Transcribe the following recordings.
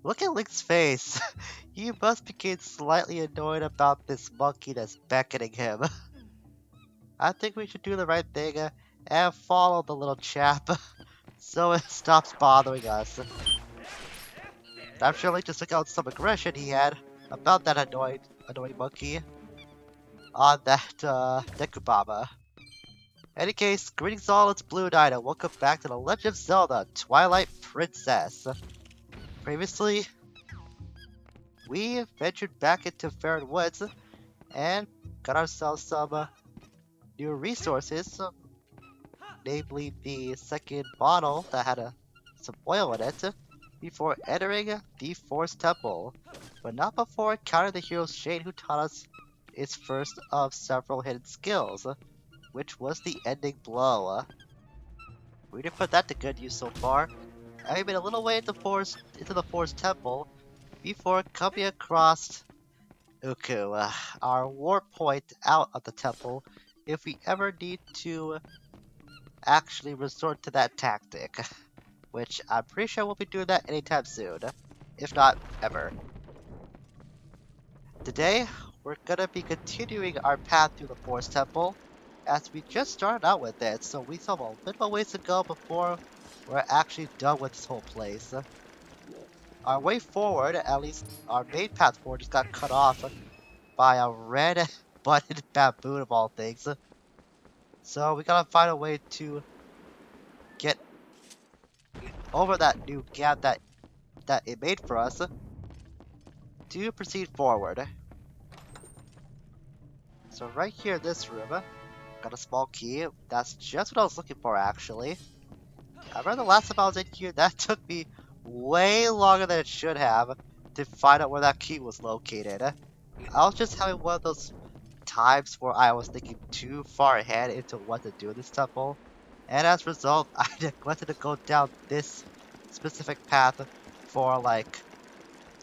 Look at Link's face. He must be getting slightly annoyed about this monkey that's beckoning him. I think we should do the right thing and follow the little chap so it stops bothering us. I'm sure Link just took out some aggression he had about that annoying monkey on that Nekubaba. Any case, greetings all, it's Blue Knight and welcome back to the Legend of Zelda Twilight Princess. Previously, we ventured back into Faron Woods and got ourselves some new resources, namely the second bottle that had some oil in it, before entering the Forest Temple, but not before encountering the hero Shade who taught us its first of several hidden skills, which was the ending blow. We didn't put that to good use so far. I made a little way into the forest temple before coming across Uku, our warp point out of the temple if we ever need to actually resort to that tactic, which I'm pretty sure we'll be doing that anytime soon, if not ever. Today, we're gonna be continuing our path through the forest temple, as we just started out with it, so we still have a little ways to go before we're actually done with this whole place. Our way forward, at least our main path forward, just got cut off by a red-butted baboon of all things. So we gotta find a way to get over that new gap that it made for us to proceed forward. So right here in this room, got a small key. That's just what I was looking for, actually. I remember the last time I was in here, that took me way longer than it should have to find out where that key was located. I was just having one of those times where I was thinking too far ahead into what to do in this temple, and as a result, I neglected to go down this specific path for like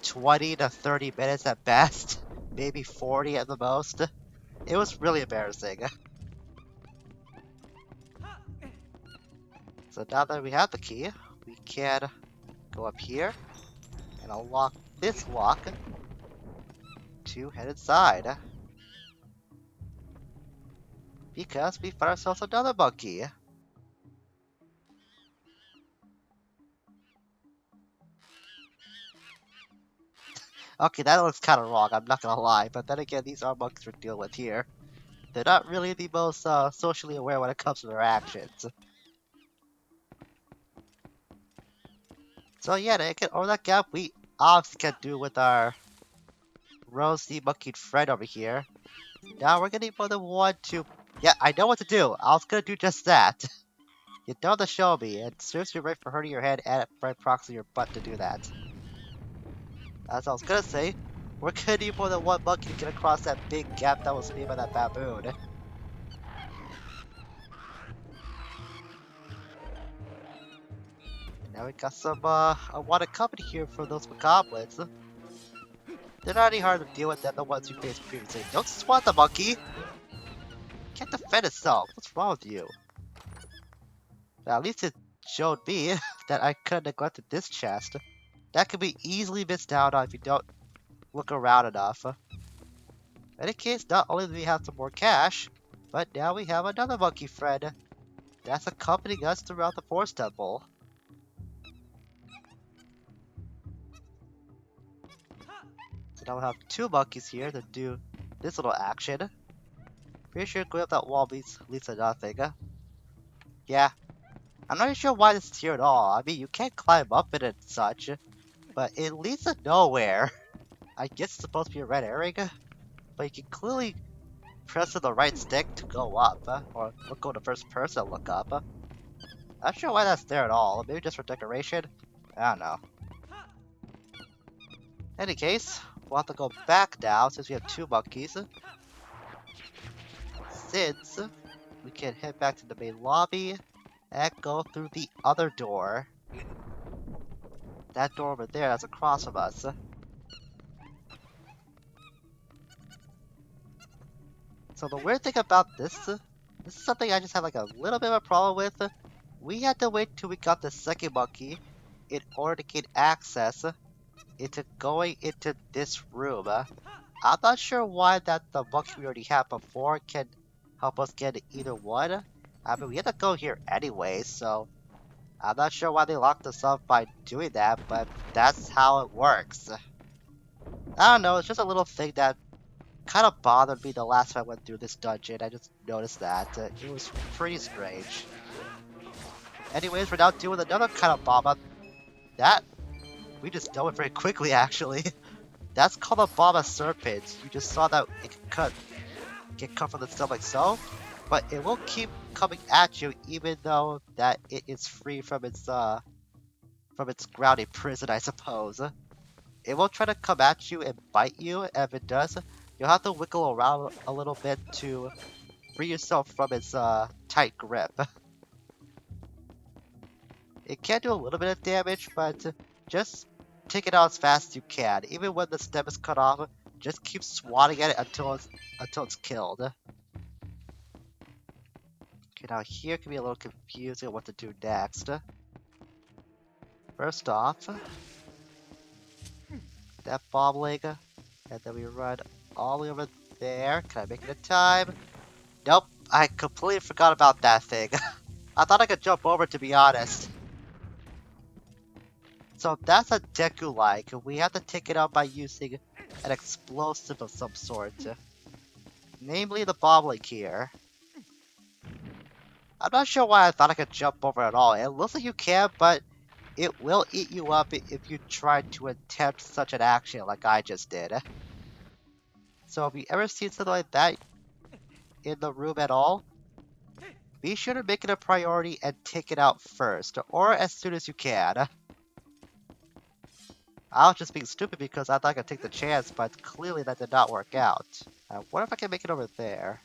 20 to 30 minutes at best, maybe 40 at the most. It was really embarrassing. So now that we have the key, we can go up here and unlock this lock to head inside. Because we find ourselves another monkey. Okay, that looks kind of wrong, I'm not gonna lie, but then again, these are monkeys we're dealing with here. They're not really the most socially aware when it comes to their actions. So yeah, to get over that gap, we obviously can do with our rosy monkeyed friend over here. Now we're gonna need more than one to... Yeah, I know what to do. I was gonna do just that. You don't have to show me, and seriously right for hurting your head and right proxy your butt to do that. As I was gonna say, we're gonna need more than one monkey to get across that big gap that was made by that baboon. And now we got some unwanted company here for those goblins. They're not any harder to deal with than the ones we faced previously. Don't swat the monkey! Can't defend itself. What's wrong with you? Well, at least it showed me that I could have neglected this chest. That could be easily missed out on if you don't look around enough. In any case, not only do we have some more cash, but now we have another monkey friend that's accompanying us throughout the Forest Temple. So now we have two monkeys here to do this little action. Pretty sure going up that wall leads to nothing. Yeah, I'm not really sure why this is here at all. I mean, you can't climb up it and such, but it leads to nowhere. I guess it's supposed to be a red herring, but you can clearly press the right stick to go up, or go to first person and look up. Not sure why that's there at all. Maybe just for decoration? I don't know. In any case, we'll have to go back now since we have two monkeys. Since we can head back to the main lobby and go through the other door. That door over there that's across from us. So the weird thing about this is something I just have like a little bit of a problem with. We had to wait till we got the second monkey in order to gain access into going into this room. I'm not sure why that the monkey we already had before can help us get either one. I mean, we had to go here anyway, so I'm not sure why they locked us up by doing that, but that's how it works. I don't know, it's just a little thing that kind of bothered me the last time I went through this dungeon. I just noticed that. It was pretty strange. Anyways, we're now doing another kind of bomb up. That, we just dealt with very quickly, actually. That's called a bomb of serpents. You just saw that it can get cut from the stomach like so, but it will keep coming at you even though that it is free from its grounded prison, I suppose. It will try to come at you and bite you, and if it does, you'll have to wiggle around a little bit to free yourself from its tight grip. It can do a little bit of damage, but just take it out as fast as you can. Even when the stem is cut off, just keep swatting at it until it's killed. Okay, now here can be a little confusing on what to do next. First off, that bomb leg, and then we run all the way over there. Can I make it in time? Nope, I completely forgot about that thing. I thought I could jump over, to be honest. So that's a Deku-like. We have to take it out by using an explosive of some sort. Namely the bomb leg here. I'm not sure why I thought I could jump over at all. It looks like you can, but it will eat you up if you try to attempt such an action like I just did. So if you ever see something like that in the room at all, be sure to make it a priority and take it out first, or as soon as you can. I was just being stupid because I thought I could take the chance, but clearly that did not work out. What if I can make it over there?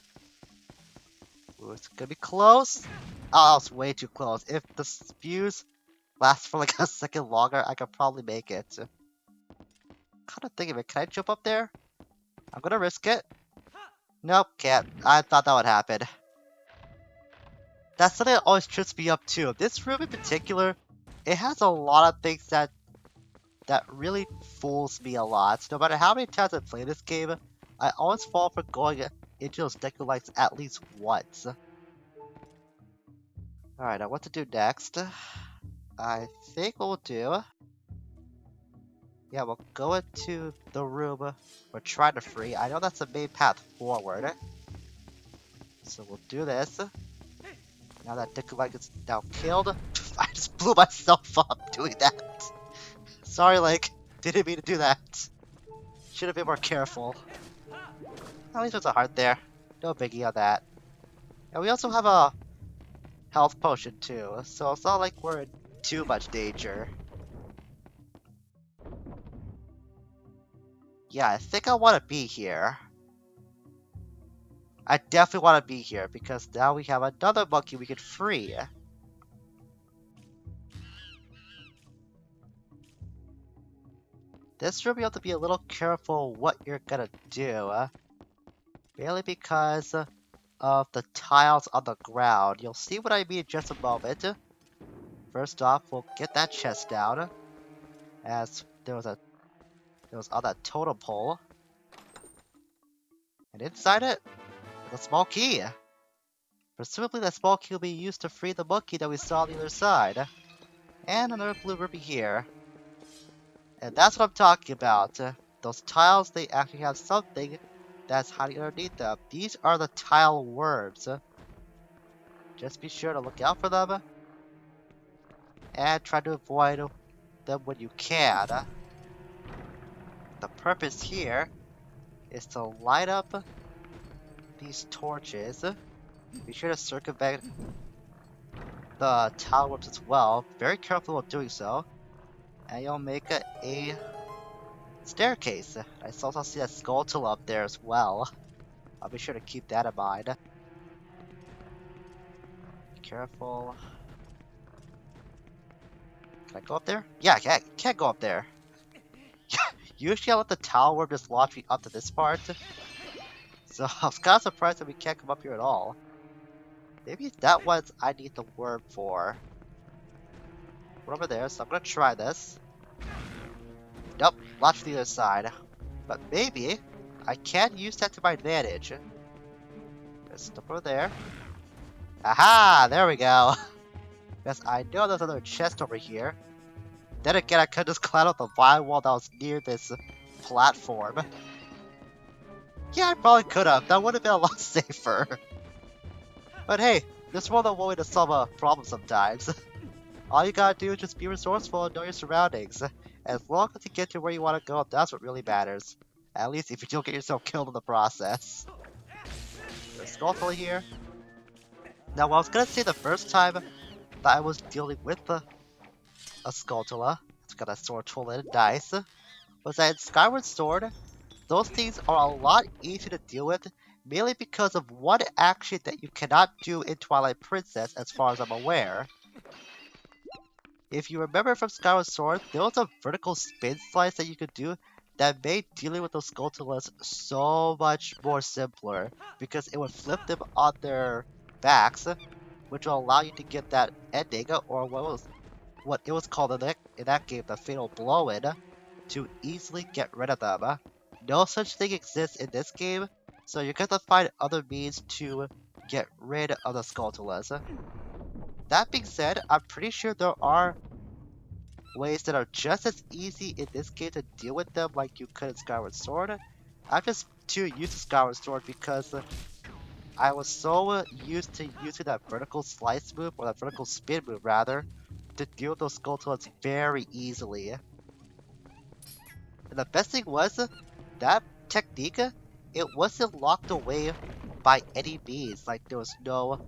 Ooh, it's gonna be close. Oh, it's way too close. If the fuse lasts for like a second longer, I could probably make it. Kind of think of it. Can I jump up there? I'm gonna risk it. Nope, can't. I thought that would happen. That's something that always trips me up too. This room in particular, it has a lot of things that really fools me a lot. No matter how many times I play this game, I always fall for going into those Deku lights at least once. Alright, now what to do next? I think what we'll do... Yeah, we'll go into the room we're trying to free. I know that's the main path forward. So we'll do this. Now that Deku Light is now killed, I just blew myself up doing that. Sorry, Link. Didn't mean to do that. Should have been more careful. At least there's a heart there. No biggie on that. And we also have a health potion too, so it's not like we're in too much danger. Yeah, I think I want to be here. I definitely want to be here because now we have another monkey we can free. This room you have to be a little careful what you're gonna do. Mainly because of the tiles on the ground. You'll see what I mean in just a moment. First off, we'll get that chest down. As there was on that totem pole. And inside it, there's a small key. Presumably that small key will be used to free the monkey that we saw on the other side. And another blue ruby here. And that's what I'm talking about. Those tiles, they actually have something that's hiding underneath them. These are the tile worms. Just be sure to look out for them. And try to avoid them when you can. The purpose here is to light up these torches. Be sure to circumvent the tile worms as well. Very careful while doing so. And you'll make a staircase. I also see a skeleton up there as well. I'll be sure to keep that in mind. Be careful. Can I go up there? Yeah, I can't go up there. Usually I let the towel worm just launch me up to this part. So I was kind of surprised that we can't come up here at all. Maybe that what I need the worm for. We're over there, so I'm gonna try this. Nope, launch to the other side. But maybe I can use that to my advantage. Just step over there. Aha! There we go. Yes, I know there's another chest over here. Then again, I could just climb up the vine wall that was near this platform. Yeah, I probably could have. That would have been a lot safer. But hey, there's more than one way to solve a problem sometimes. All you gotta do is just be resourceful and know your surroundings. As long as you get to where you want to go, that's what really matters. At least if you don't get yourself killed in the process. There's Skullful here. Now, what I was gonna say the first time that I was dealing with a Skulltula, it's got a sword tool and a dice, was that in Skyward Sword, those things are a lot easier to deal with, mainly because of one action that you cannot do in Twilight Princess, as far as I'm aware. If you remember from Skyward Sword, there was a vertical spin slice that you could do that made dealing with those Skulltulas so much more simpler, because it would flip them on their backs, which will allow you to get that ending, or what it was called in that game, the Fatal Blow-In, to easily get rid of them. No such thing exists in this game, so you're going to find other means to get rid of the Skulltulas. That being said, I'm pretty sure there are ways that are just as easy in this game to deal with them like you could in Skyward Sword. I'm just too used to Skyward Sword because I was so used to using that vertical slice move, or that vertical spin move rather, to deal with those Skulltulas very easily. And the best thing was, that technique, it wasn't locked away by any means. Like there was no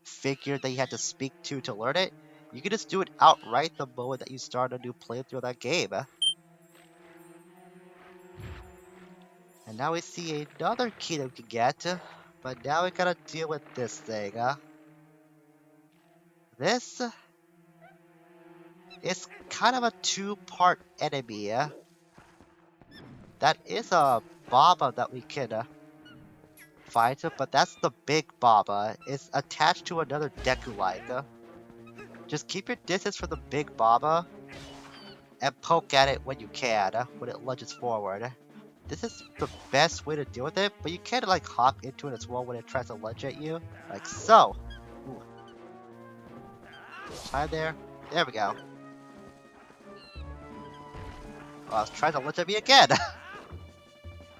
figure that you had to speak to learn it. You could just do it outright the moment that you start a new playthrough of that game. And now we see another key that we can get, but now we gotta deal with this thing. This is kind of a two-part enemy. That is a Baba that we can fight, but that's the big Baba. It's attached to another Deku-like. Just keep your distance from the big Baba and poke at it when you can, when it lunges forward. This is the best way to deal with it, but you can't like hop into it as well when it tries to lunge at you, like so. Ooh. Time there. There we go. Oh, I was trying to lunge at me again.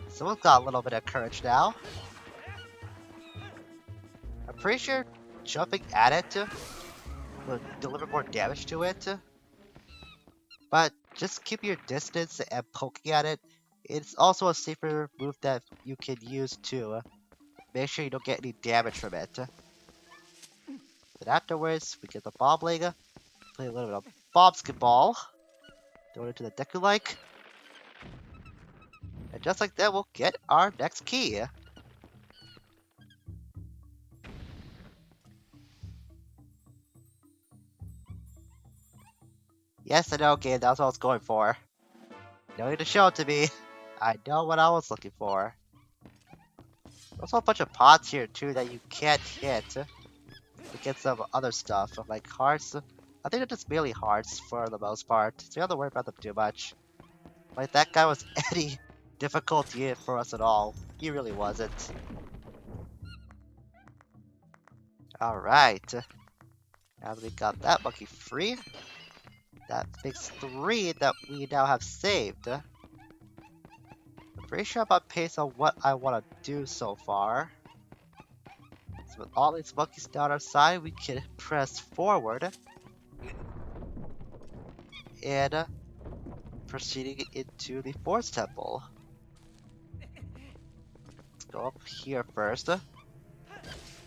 Someone's got a little bit of courage now. I'm pretty sure jumping at it will deliver more damage to it, but just keep your distance and poking at it. It's also a safer move that you can use to make sure you don't get any damage from it. Then afterwards, we get the Bobbling, play a little bit of Bobsketball, throw it into the Deku-like, and just like that, we'll get our next key. Yes, I know, game, that's what I was going for. No need to show it to me. I know what I was looking for. There's also a bunch of pots here, too, that you can't hit to get some other stuff, like hearts. I think they're just mainly hearts for the most part, so you don't have to worry about them too much. Like, that guy was any difficulty for us at all. He really wasn't. Alright. Now that we got that monkey free, that makes 3 that we now have saved. I'm pretty sure I'm on pace on what I want to do so far. So with all these monkeys down our side, we can press forward and proceeding into the Force Temple. Let's go up here first,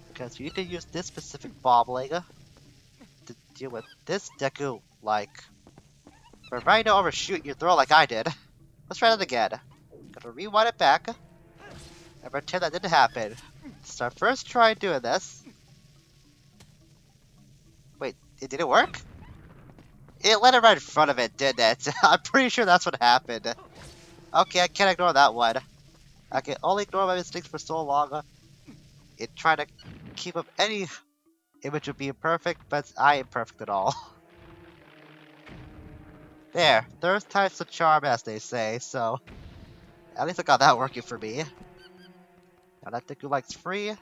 because you need to use this specific Bobbling to deal with this Deku-like. Remember to overshoot your throw like I did. Let's try that again. Gotta rewind it back and pretend that didn't happen. This is our first try doing this. Wait, it didn't work? It let it right in front of it, didn't it? I'm pretty sure that's what happened. Okay, I can't ignore that one. I can only ignore my mistakes for so long. It tried to keep up any image of being perfect, but I ain't perfect at all. There, third time's the charm, as they say, so at least I got that working for me. Now that Deku Light's free, you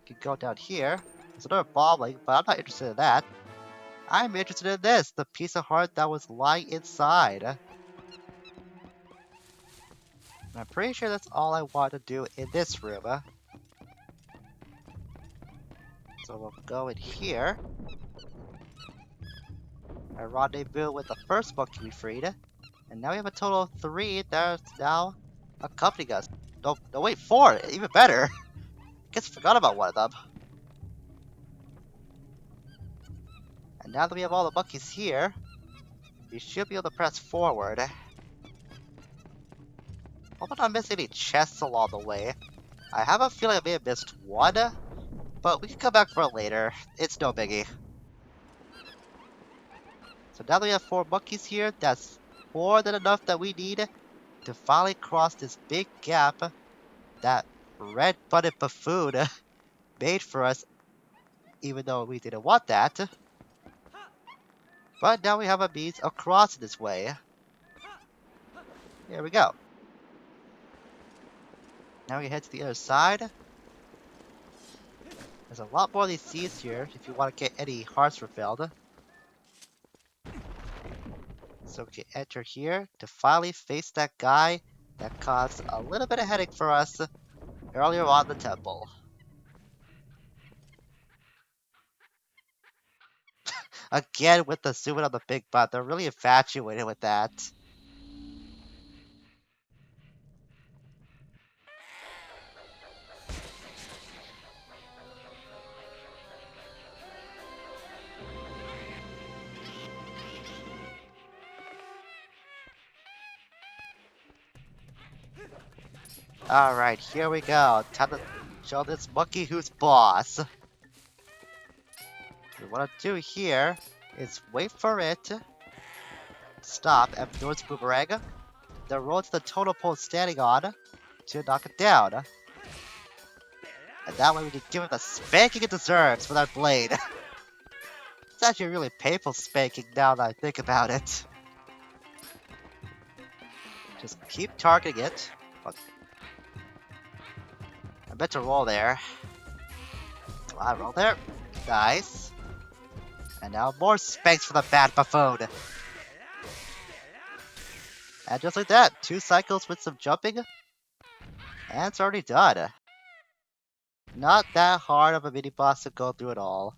can go down here. There's another bombling, but I'm not interested in that. I'm interested in this, the piece of heart that was lying inside. And I'm pretty sure that's all I want to do in this room. So we'll go in here. I rendezvous with the first monkey we freed. And now we have a total of 3 that's now accompanying us. No, wait, 4! Even better! I guess I forgot about one of them. And now that we have all the monkeys here, we should be able to press forward. Hope I'm not missing any chests along the way. I have a feeling I may have missed one, but we can come back for it later. It's no biggie. So now that we have 4 monkeys here, that's more than enough that we need to finally cross this big gap that red-butted buffoon made for us, even though we didn't want that. But now we have a means of crossing this way. Here we go. Now we head to the other side. There's a lot more of these seeds here if you want to get any hearts refilled. So we can enter here to finally face that guy that caused a little bit of headache for us earlier on in the temple. Again with the zooming on the big butt, they're really infatuated with that. Alright, here we go. Time to show this monkey who's boss. What we want to do here is wait for it to stop and throw its boomerang, then roll to the totem pole it's standing on to knock it down. And that way we can give it the spanking it deserves for that blade. It's actually a really painful spanking now that I think about it. Just keep targeting it. I meant to roll there. Come on, roll there. Nice. And now more spanks for the bad buffoon. And just like that, 2 cycles with some jumping, and it's already done. Not that hard of a mini boss to go through at all.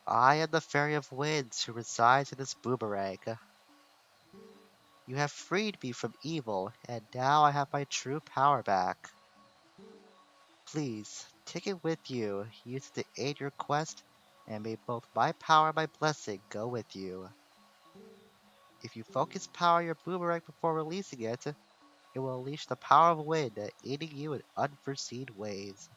I am the Fairy of Winds who resides in this boomerang. You have freed me from evil, and now I have my true power back. Please, take it with you, use it to aid your quest, and may both my power and my blessing go with you. If you focus power on your boomerang before releasing it, it will unleash the power of wind, aiding you in unforeseen ways.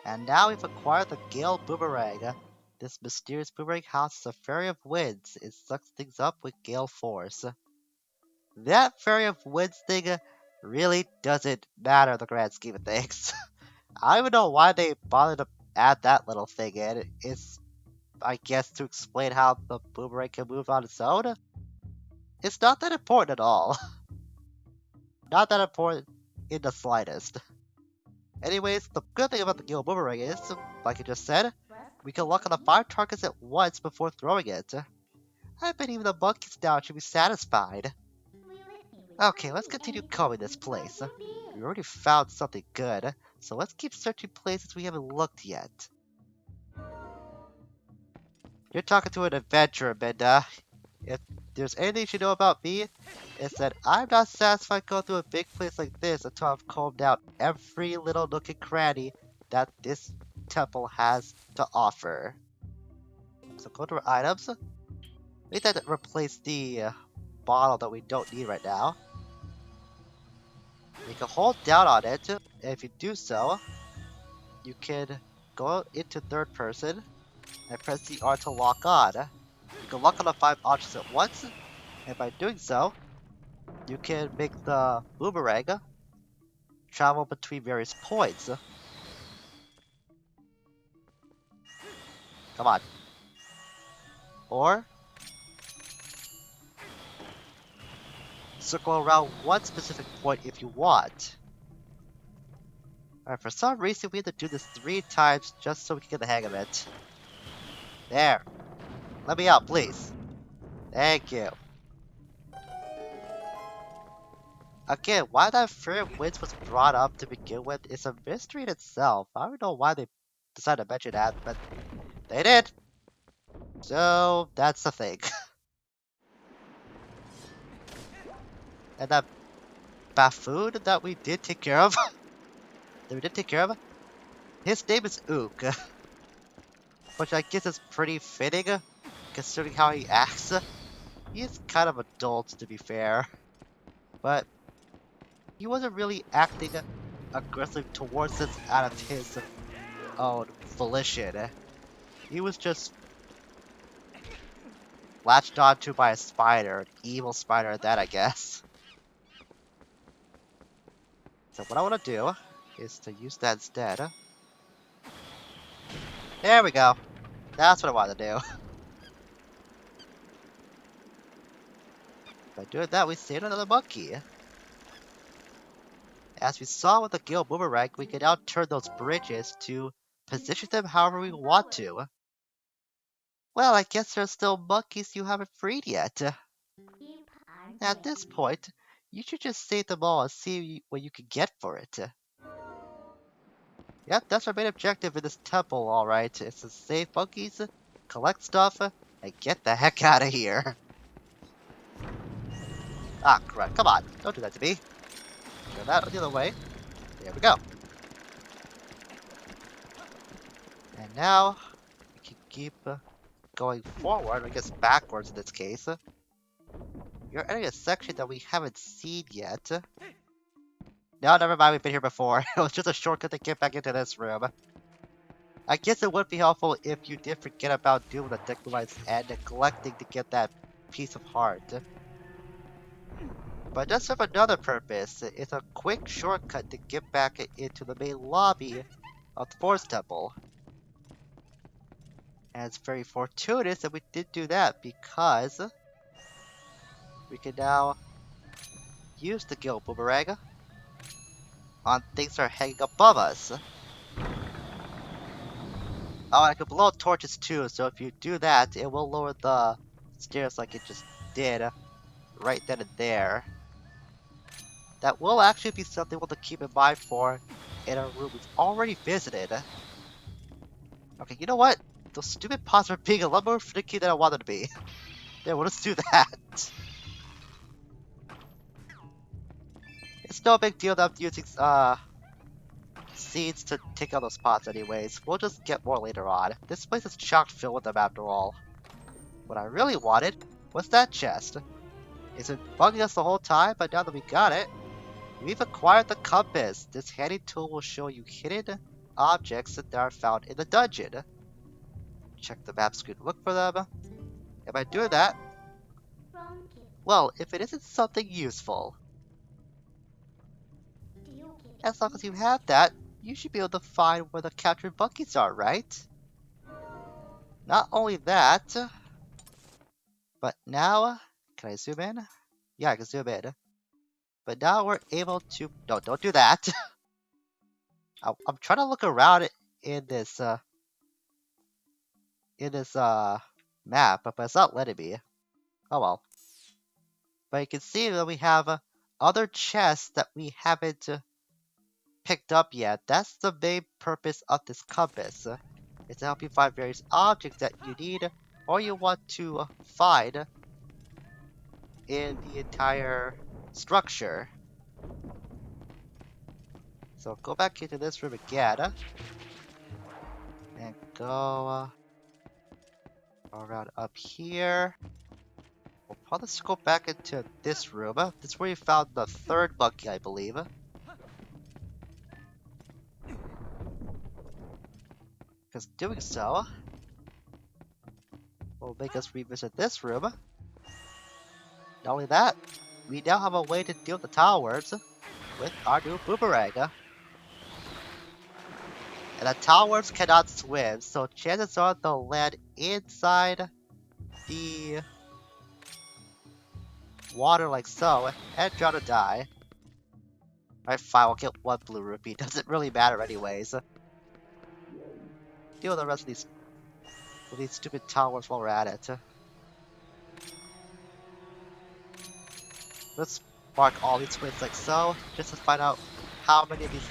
And now we've acquired the Gale Boomerang. This mysterious boomerang houses a Fairy of Winds. It sucks things up with Gale Force. That Fairy of Winds thing really doesn't matter in the grand scheme of things. I don't even know why they bothered to add that little thing in. It's, I guess, to explain how the boomerang can move on its own. It's not that important at all. Not that important in the slightest. Anyways, the good thing about the Gale Boomerang is, like I just said, we can lock on the 5 targets at once before throwing it. I bet even the monkeys now should be satisfied. Okay, let's continue combing this place. We already found something good, so let's keep searching places we haven't looked yet. You're talking to an adventurer, Minda. If there's anything you should know about me, it's that I'm not satisfied going through a big place like this until I've combed out every little nook and cranny that this temple has to offer. So go to our items. We need to replace the bottle that we don't need right now. You can hold down on it, and if you do so, you can go into third person and press the R to lock on. You can lock on the 5 objects at once, and by doing so, you can make the boomerang travel between various points. Come on. Or circle around one specific point if you want. Alright, for some reason we have to do this 3 times just so we can get the hang of it. There. Let me out, please. Thank you. Again, why that Fair Winds was brought up to begin with is a mystery in itself. I don't know why they decided to mention that, but they did. So, that's the thing. And that buffoon that we did take care of, his name is Ook, which I guess is pretty fitting, considering how he acts. He is kind of adult, to be fair, but he wasn't really acting aggressive towards us out of his own volition. He was just latched onto by a spider, an evil spider at that, I guess. So what I want to do is to use that instead. There we go. That's what I want to do. By doing that, we saved another monkey. As we saw with the Gale Boomerang, we can now turn those bridges to position them however we want to. Well, I guess there's still monkeys you haven't freed yet. At this point, you should just save them all and see what you can get for it. Yep, that's our main objective in this temple, alright. It's to save monkeys, collect stuff, and get the heck out of here. Ah, crap, come on, don't do that to me. Turn that the other way. There we go. And now, we can keep going forward, I guess backwards in this case. You're entering a section that we haven't seen yet. No, never mind, we've been here before. It was just a shortcut to get back into this room. I guess it would be helpful if you did forget about doing the Declamites and neglecting to get that piece of heart. But it does serve another purpose. It's a quick shortcut to get back into the main lobby of the Forest Temple. And it's very fortuitous that we did do that because we can now use the Gale Boomerang on things that are hanging above us. Oh, I can blow torches too, so if you do that, it will lower the stairs like it just did right then and there. That will actually be something we'll have to keep in mind for in a room we've already visited. Okay, you know what? Those stupid pots are being a lot more finicky than I wanted to be. Yeah, we'll just do that. It's no big deal that I'm using seeds to take out those pots anyways. We'll just get more later on. This place is chock full with them after all. What I really wanted was that chest. It's been bugging us the whole time, but now that we got it, we've acquired the compass. This handy tool will show you hidden objects that are found in the dungeon. Check the map screen to look for them. Am I doing that? Well, if it isn't something useful. As long as you have that, you should be able to find where the captured monkeys are, right? Not only that, but now, can I zoom in? Yeah, I can zoom in. But now we're able to, no, don't do that. I'm trying to look around in this map, but it's not letting me. Oh well. But you can see that we have other chests that we haven't picked up yet. That's the main purpose of this compass. It's to help you find various objects that you need or you want to find in the entire structure. So go back into this room again. go around up here. We'll probably go back into this room. This is where we found the third monkey, I believe. Because doing so will make us revisit this room. Not only that, we now have a way to deal with the towers with our new boomerang. And the towers cannot swim, so chances are they'll land inside the water like so and drown or die. Alright, fine, we'll get one blue rupee. Doesn't really matter anyways. Deal with the rest of these stupid towers while we're at it. Let's mark all these twins like so, just to find out how many of these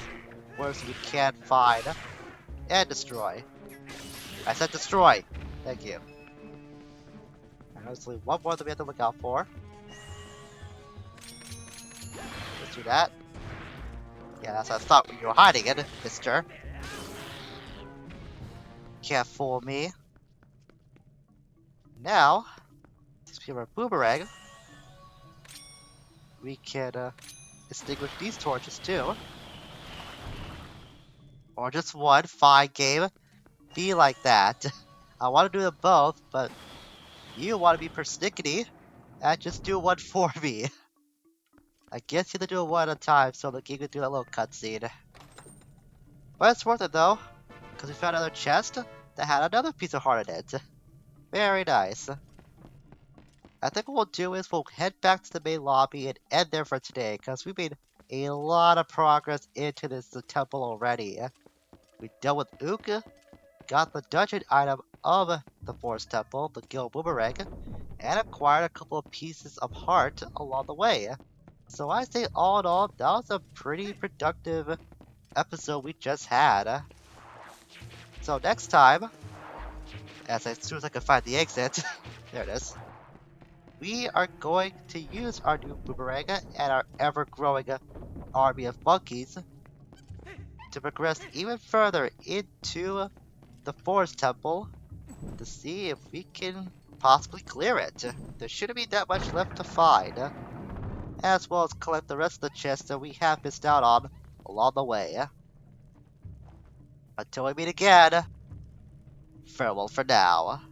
worms we can find and destroy. I said destroy! Thank you. Alright, there's only one more that we have to look out for. Let's do that. Yeah, that's what I thought you were hiding it, mister. Can't fool me. Now, since we have our boomerang, we can extinguish these torches too. Or just one, fine game. Be like that. I want to do them both, but you want to be persnickety and just do one for me. I guess you have to do it one at a time so the game can do that little cutscene. But it's worth it though, because we found another chest that had another piece of heart in it. Very nice. I think what we'll do is we'll head back to the main lobby and end there for today, because we made a lot of progress into this temple already. We dealt with Uka, got the dungeon item of the Forest Temple, the Gale Boomerang, and acquired a couple of pieces of heart along the way. So I say all in all, that was a pretty productive episode we just had. So next time, as soon as I can find the exit, there it is, we are going to use our new boomerang and our ever-growing army of monkeys to progress even further into the Forest Temple to see if we can possibly clear it. There shouldn't be that much left to find, as well as collect the rest of the chests that we have missed out on along the way. Until we meet again, farewell for now.